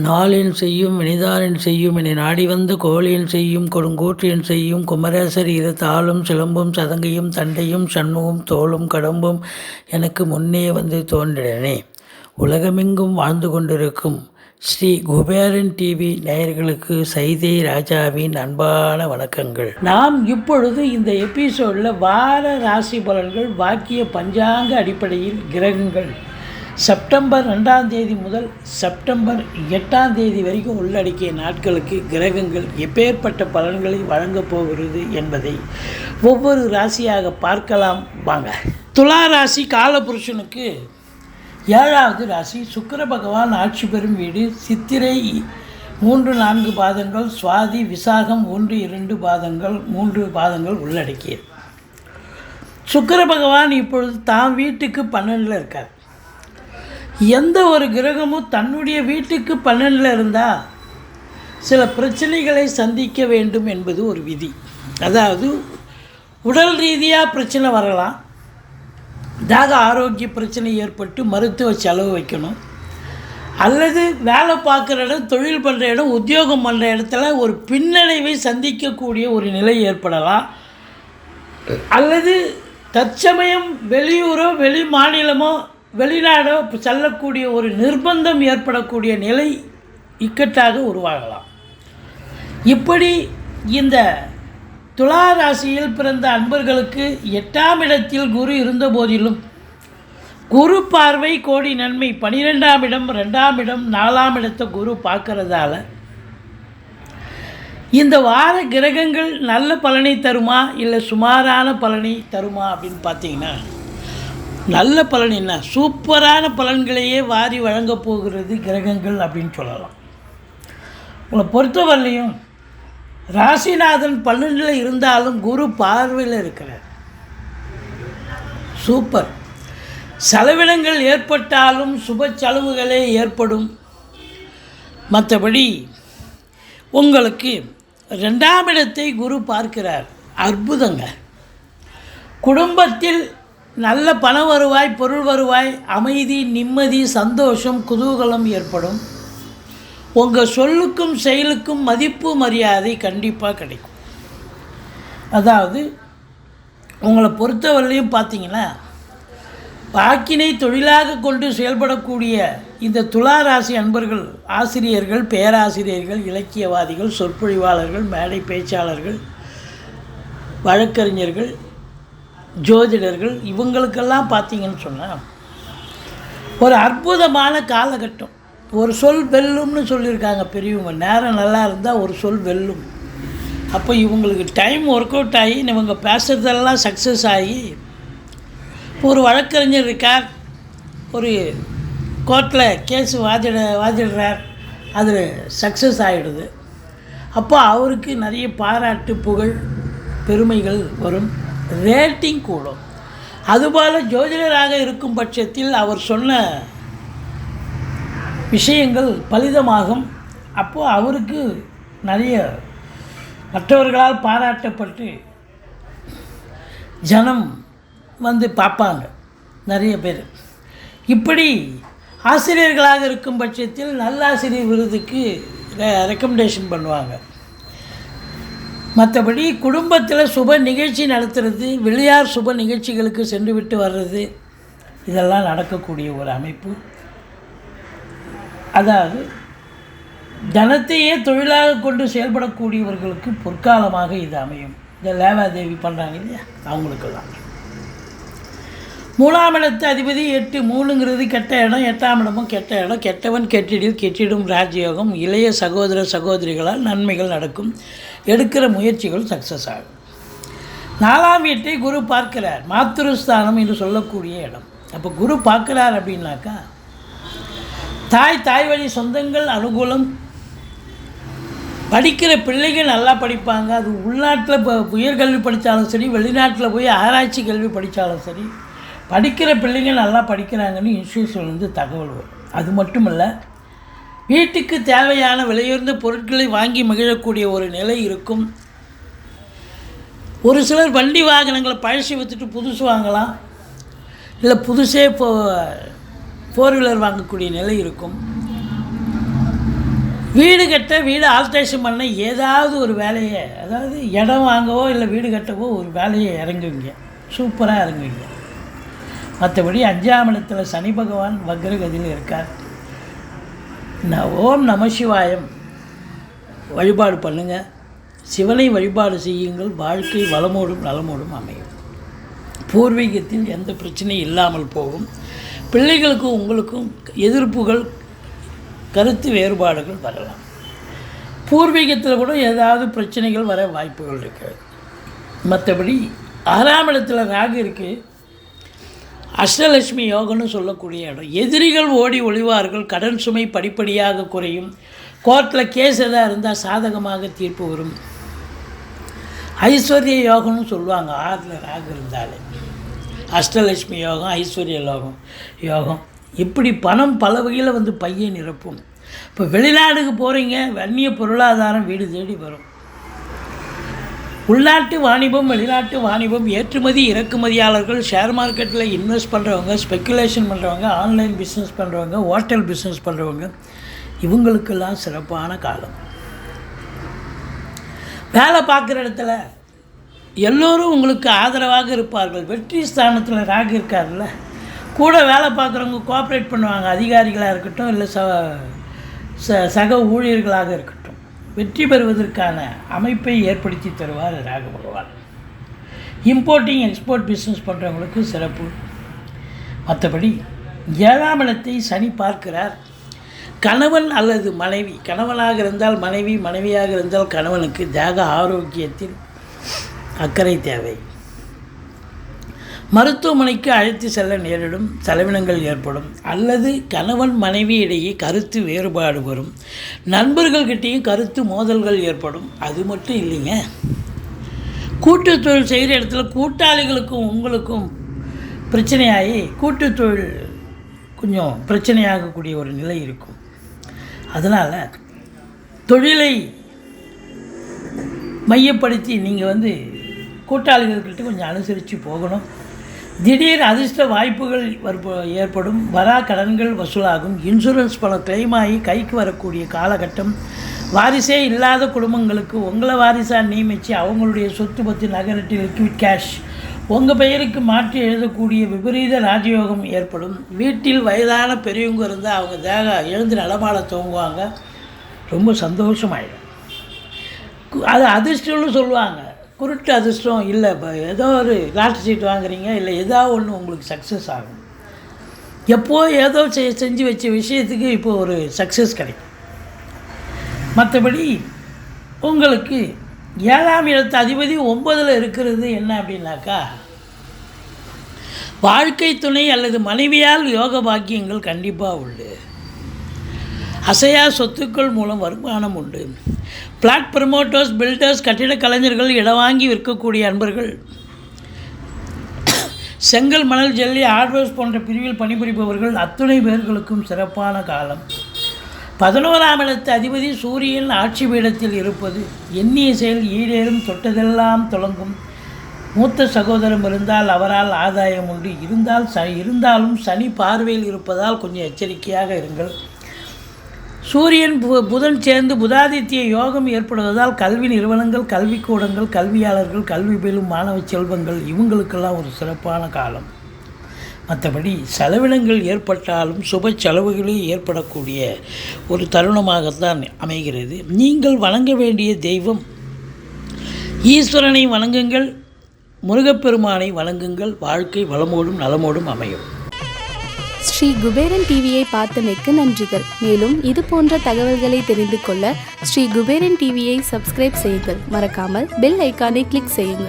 நாளின் செய்யும் வினிதானின் செய்யும் என நாடி வந்த கோழியின் செய்யும் கொடுங்கூற்றியன் செய்யும் குமரேசர் இரு தாளும் சிலம்பும் சதங்கையும் தண்டையும் சண்முகம் தோளும் கடம்பும் எனக்கு முன்னே வந்து தோன்றினே. உலகமெங்கும் வாழ்ந்து கொண்டிருக்கும் ஸ்ரீ குபேரன் டிவி நேயர்களுக்கு சைதை ராஜாவின் அன்பான வணக்கங்கள். நாம் இப்பொழுது இந்த எபிசோடில் வார ராசி பலன்கள் வாக்கிய பஞ்சாங்க அடிப்படையில் கிரகங்கள் செப்டம்பர் 2ஆம் தேதி முதல் செப்டம்பர் 8ஆம் தேதி வரைக்கும் உள்ளடக்கிய நாட்களுக்கு கிரகங்கள் எப்பேற்பட்ட பலன்களை வழங்கப் போகிறது என்பதை ஒவ்வொரு ராசியாக பார்க்கலாம் வாங்க. துலா ராசி காலபுருஷனுக்கு 7வது ராசி. சுக்கிர பகவான் ஆட்சி பெறும் வீடு. சித்திரை 3-4 பாதங்கள், சுவாதி விசாகம் 1-2 பாதங்கள், 3 பாதங்கள் உள்ளடக்கியது. சுக்கிர பகவான் இப்பொழுது தாம் வீட்டுக்கு 12ல் இருக்கார். எந்த ஒரு கிரகமும் தன்னுடைய வீட்டுக்கு 12ல் இருந்தால் சில பிரச்சனைகளை சந்திக்க வேண்டும் என்பது ஒரு விதி. அதாவது உடல் ரீதியாக பிரச்சனை வரலாம், தாக ஆரோக்கிய பிரச்சனை ஏற்பட்டு மருத்துவ செலவு வைக்கணும், அல்லது வேலை பார்க்குற இடம், தொழில் பண்ணுற இடம், உத்தியோகம் பண்ணுற இடத்துல ஒரு பின்னடைவை சந்திக்கக்கூடிய ஒரு நிலை ஏற்படலாம், அல்லது தற்சமயம் வெளியூரோ வெளி மாநிலமோ வெளிநாடோ செல்லக்கூடிய ஒரு நிர்பந்தம் ஏற்படக்கூடிய நிலை இக்கட்டாக உருவாகலாம். இப்படி இந்த துலா ராசியில் பிறந்த அன்பர்களுக்கு 8ஆம் இடத்தில் குரு இருந்த போதிலும் குரு பார்வை கோடி நன்மை. 12ஆம் இடம், 2ஆம் இடம், 4ஆம் இடத்தை குரு பார்க்கறதால இந்த வார கிரகங்கள் நல்ல பலனை தருமா இல்லை சுமாரான பலனை தருமா அப்படின்னு பார்த்தீங்கன்னா, நல்ல பலன் என்ன, சூப்பரான பலன்களையே வாரி வழங்கப் போகிறது கிரகங்கள் அப்படின்னு சொல்லலாம். உங்களை பொறுத்தவரையிலையும் ராசிநாதன் 12ல் இருந்தாலும் குரு பார்வையில் இருக்கிறார். சூப்பர். செலவினங்கள் ஏற்பட்டாலும் சுப செலவுகளே ஏற்படும். மற்றபடி உங்களுக்கு 2ஆம் இடத்தை குரு பார்க்கிறார். அற்புதங்க. குடும்பத்தில் நல்ல பண வருவாய், பொருள் வருவாய், அமைதி, நிம்மதி, சந்தோஷம், குதூகலம் ஏற்படும். உங்கள் சொல்லுக்கும் செயலுக்கும் மதிப்பு மரியாதை கண்டிப்பாக கிடைக்கும். அதாவது உங்களை பொறுத்தவரையிலையும் பார்த்தீங்கன்னா, வாக்கினை தொழிலாக கொண்டு செயல்படக்கூடிய இந்த துலா ராசி அன்பர்கள், ஆசிரியர்கள், பேராசிரியர்கள், இலக்கியவாதிகள், சொற்பொழிவாளர்கள், மேடை பேச்சாளர்கள், வழக்கறிஞர்கள், ஜோதிடர்கள், இவங்களுக்கெல்லாம் பார்த்தீங்கன்னு சொன்னால் ஒரு அற்புதமான காலகட்டம். ஒரு சொல் வெல்லும்னு சொல்லியிருக்காங்க பெரியவங்க. நேரம் நல்லா இருந்தால் ஒரு சொல் வெல்லும். அப்போ இவங்களுக்கு டைம் ஒர்க் அவுட் ஆகி இவங்க பேசுகிறதெல்லாம் சக்ஸஸ் ஆகி, ஒரு வழக்கறிஞர் இருக்கார், ஒரு கோர்ட்டில் கேஸ் வாதிடுறார், அது சக்ஸஸ் ஆகிடுது. அப்போ அவருக்கு நிறைய பாராட்டு, புகழ், பெருமைகள் வரும், ரேட்டிங் கூடும். அதுபோல் ஜோதிடராக இருக்கும் பட்சத்தில் அவர் சொன்ன விஷயங்கள் பலிதமாகும். அப்போது அவருக்கு நிறைய மற்றவர்களால் பாராட்டப்பட்டு ஜனம் வந்து பார்ப்பாங்க நிறைய பேர். இப்படி ஆசிரியர்களாக இருக்கும் பட்சத்தில் நல்லாசிரியர் விருதுக்கு ரெக்கமெண்டேஷன் பண்ணுவாங்க. மற்றபடி குடும்பத்தில் சுப நிகழ்ச்சி நடத்துறது, வெளியார் சுப நிகழ்ச்சிகளுக்கு சென்று விட்டு வர்றது, இதெல்லாம் நடக்கக்கூடிய ஒரு அமைப்பு. அதாவது தனத்தையே தொழிலாக கொண்டு செயல்படக்கூடியவர்களுக்கு பொற்காலமாக இது அமையும். இந்த லேவாதேவி பண்ணுறாங்க இல்லையா, அவங்களுக்கெல்லாம். 3ஆம் இடத்து அதிபதி 8, 3ங்கிறது கெட்ட இடம். 8ஆம் இடமும் கெட்ட இடம். கெட்டவன் கெட்டிடும் ராஜயோகம். இளைய சகோதர சகோதரிகளால் நன்மைகள் நடக்கும். எடுக்கிற முயற்சிகள் சக்ஸஸ் ஆகும். 4ஆம் வீட்டை குரு பார்க்கிறார். மாத்திருஸ்தானம் என்று சொல்லக்கூடிய இடம். அப்போ குரு பார்க்குறார் அப்படின்னாக்கா தாய் வழி சொந்தங்கள் அனுகூலம். படிக்கிற பிள்ளைகள் நல்லா படிப்பாங்க. அது உள்நாட்டில் இப்போ உயர்கல்வி படித்தாலும் சரி, வெளிநாட்டில் போய் ஆராய்ச்சி கல்வி படித்தாலும் சரி, படிக்கிற பிள்ளைங்க நல்லா படிக்கிறாங்கன்னு இன்ஸ்டியூஷன்லேருந்து தகவல் வரும். அது மட்டும் இல்லை, வீட்டுக்கு தேவையான விலையுயர்ந்த பொருட்களை வாங்கி மகிழக்கூடிய ஒரு நிலை இருக்கும். ஒரு சிலர் வண்டி வாகனங்களை பழசி விற்றுட்டு புதுசு வாங்கலாம். இல்லை புதுசே ஃபோர் வீலர் வாங்கக்கூடிய நிலை இருக்கும். வீடு கட்ட, வீடு ஆல்ட்ரேஷன் பண்ண ஏதாவது ஒரு வேலையை, அதாவது இடம் வாங்கவோ இல்லை வீடு கட்டவோ ஒரு வேலையை இறங்குவீங்க, சூப்பராக இறங்குவீங்க. மற்றபடி 5ஆம் இடத்துல சனி பகவான் வக்ரகதியில் இருக்கார். ஓம் நம சிவாயம் வழிபாடு பண்ணுங்கள், சிவனை வழிபாடு செய்யுங்கள், வாழ்க்கை வளமோடும் நலமோடும் அமையும். பூர்வீகத்தில் எந்த பிரச்சனையும் இல்லாமல் போகும். பிள்ளைகளுக்கும் உங்களுக்கும் எதிர்ப்புகள், கருத்து வேறுபாடுகள் வரலாம். பூர்வீகத்தில் கூட ஏதாவது பிரச்சனைகள் வர வாய்ப்புகள் இருக்கிறது. மற்றபடி 6ஆம் இடத்துல ராகு இருக்குது. அஷ்டலட்சுமி யோகம்னு சொல்லக்கூடிய இடம். எதிரிகள் ஓடி ஒளிவார்கள், கடன் சுமை படிப்படியாக குறையும், கோர்ட்டில் கேஸ் எதாவது இருந்தால் சாதகமாக தீர்ப்பு வரும். ஐஸ்வர்ய யோகம்னு சொல்லுவாங்க 6ல் ராகு இருந்தாலே. அஷ்டலட்சுமி யோகம், ஐஸ்வர்ய யோகம். இப்படி பணம் பல வகையில் வந்து பையை நிரப்பும். இப்போ வெளிநாடுக்கு போகிறீங்க, அந்நிய பொருளாதாரம் வீடு தேடி வரும். உள்நாட்டு வாணிபம், வெளிநாட்டு வாணிபம், ஏற்றுமதி இறக்குமதியாளர்கள், ஷேர் மார்க்கெட்டில் இன்வெஸ்ட் பண்ணுறவங்க, ஸ்பெக்குலேஷன் பண்ணுறவங்க, ஆன்லைன் பிஸ்னஸ் பண்ணுறவங்க, ஹோட்டல் பிஸ்னஸ் பண்ணுறவங்க, இவங்களுக்கெல்லாம் சிறப்பான காலம். வேலை பார்க்குற இடத்துல எல்லோரும் உங்களுக்கு ஆதரவாக இருப்பார்கள். வெற்றி ஸ்தானத்தில் ராகு இருக்கார்ல, கூட வேலை பார்க்குறவங்க கோஆப்ரேட் பண்ணுவாங்க. அதிகாரிகளாக இருக்கட்டும், இல்லை சக ஊழியர்களாக இருக்கட்டும், வெற்றி பெறுவதற்கான அமைப்பை ஏற்படுத்தி தருவார் ராகு பகவான். இம்போர்ட்டிங் எக்ஸ்போர்ட் பிஸ்னஸ் பண்ணுறவங்களுக்கு சிறப்பு. மற்றபடி 7ஆம் இடத்தை சனி பார்க்கிறார். கணவன் அல்லது மனைவி, கணவனாக இருந்தால் மனைவி, மனைவியாக இருந்தால் கணவனுக்கு தேக ஆரோக்கியத்தில் அக்கறை தேவை. மருத்துவமனைக்கு அழைத்து செல்ல நேரிடும், செலவினங்கள் ஏற்படும். அல்லது கணவன் மனைவி இடையே கருத்து வேறுபாடு வரும், நண்பர்கள்கிட்டையும் கருத்து மோதல்கள் ஏற்படும். அது மட்டும் இல்லைங்க, கூட்டு தொழில் செய்கிற இடத்துல கூட்டாளிகளுக்கும் உங்களுக்கும் பிரச்சனையாகி கூட்டு தொழில் கொஞ்சம் பிரச்சனையாகக்கூடிய ஒரு நிலை இருக்கும். அதனால் தொழிலை மையப்படுத்தி நீங்கள் கூட்டாளிகள்கிட்ட கொஞ்சம் அனுசரித்து போகணும். திடீர் அதிர்ஷ்ட வாய்ப்புகள் ஏற்படும். வரா கடன்கள் வசூலாகும். இன்சூரன்ஸ் பணம் கிளைம் ஆகி கைக்கு வரக்கூடிய காலகட்டம். வாரிசே இல்லாத குடும்பங்களுக்கு உங்களை வாரிசாக நியமித்து அவங்களுடைய சொத்து பற்றி நகரட்டி லிக்விட் கேஷ் உங்கள் பெயருக்கு மாற்றி எழுதக்கூடிய விபரீத ராஜயோகம் ஏற்படும். வீட்டில் வயதான பெரியவங்க இருந்தால் அவங்க எழுந்து நடமாட துவங்குவாங்க. ரொம்ப சந்தோஷமாயிடும். அது அதிர்ஷ்டம்னு சொல்லுவாங்க. குருட்டு அதிர்ஷ்டம் இல்லை, ஏதோ ஒரு லாட்ரி சீட் வாங்குறீங்க, இல்லை ஏதோ ஒன்று உங்களுக்கு சக்ஸஸ் ஆகும். ஏதோ செஞ்சு வச்ச விஷயத்துக்கு இப்போது ஒரு சக்ஸஸ் கிடைக்கும். மற்றபடி உங்களுக்கு 7ஆம் இடத்து அதிபதி 9ல் இருக்கிறது என்ன அப்படின்னாக்கா, வாழ்க்கை துணை அல்லது மனைவியால் யோக பாக்கியங்கள் கண்டிப்பாக உண்டு. அசையா சொத்துக்கள் மூலம் வருமானம் உண்டு. பிளாட் ப்ரமோட்டர்ஸ், பில்டர்ஸ், கட்டிட கலைஞர்கள், இடம் வாங்கி விற்கக்கூடிய அன்பர்கள், செங்கல், மணல், ஜல்லி, ஹார்ட்வேர்ஸ் போன்ற பிரிவில் பணிபுரிபவர்கள் அத்துணை பேர்களுக்கும் சிறப்பான காலம். 11ஆம் இடத்து அதிபதி சூரியன் ஆட்சி பீடத்தில் இருப்பது எண்ணிய செயல் ஈடேறும், தொட்டதெல்லாம் தொடங்கும். மூத்த சகோதரம் இருந்தால் அவரால் ஆதாயம் உண்டு. இருந்தாலும் சனி பார்வையில் இருப்பதால் கொஞ்சம் எச்சரிக்கையாக இருங்கள். சூரியன் புதன் சேர்ந்து புதாதித்ய யோகம் ஏற்படுவதால் கல்வி நிறுவனங்கள், கல்விக்கூடங்கள், கல்வியாளர்கள், கல்வி பயிலும் மாணவ செல்வங்கள் இவங்களுக்கெல்லாம் ஒரு சிறப்பான காலம். மற்றபடி செலவினங்கள் ஏற்பட்டாலும் சுப செலவுகளே ஏற்படக்கூடிய ஒரு தருணமாகத்தான் அமைகிறது. நீங்கள் வணங்க வேண்டிய தெய்வம் ஈஸ்வரனை வணங்குங்கள், முருகப்பெருமானை வணங்குங்கள். வாழ்க்கை வளமோடும் நலமோடும் அமையும். ஸ்ரீ குபேரன் டிவியை பார்த்தமைக்கு நன்றிகள். மேலும் இது போன்ற தகவல்களை தெரிந்து கொள்ள ஸ்ரீ குபேரன் டிவியை சப்ஸ்கிரைப் செய்யுங்கள். மறக்காமல் பெல் ஐக்கானை கிளிக் செய்யுங்கள்.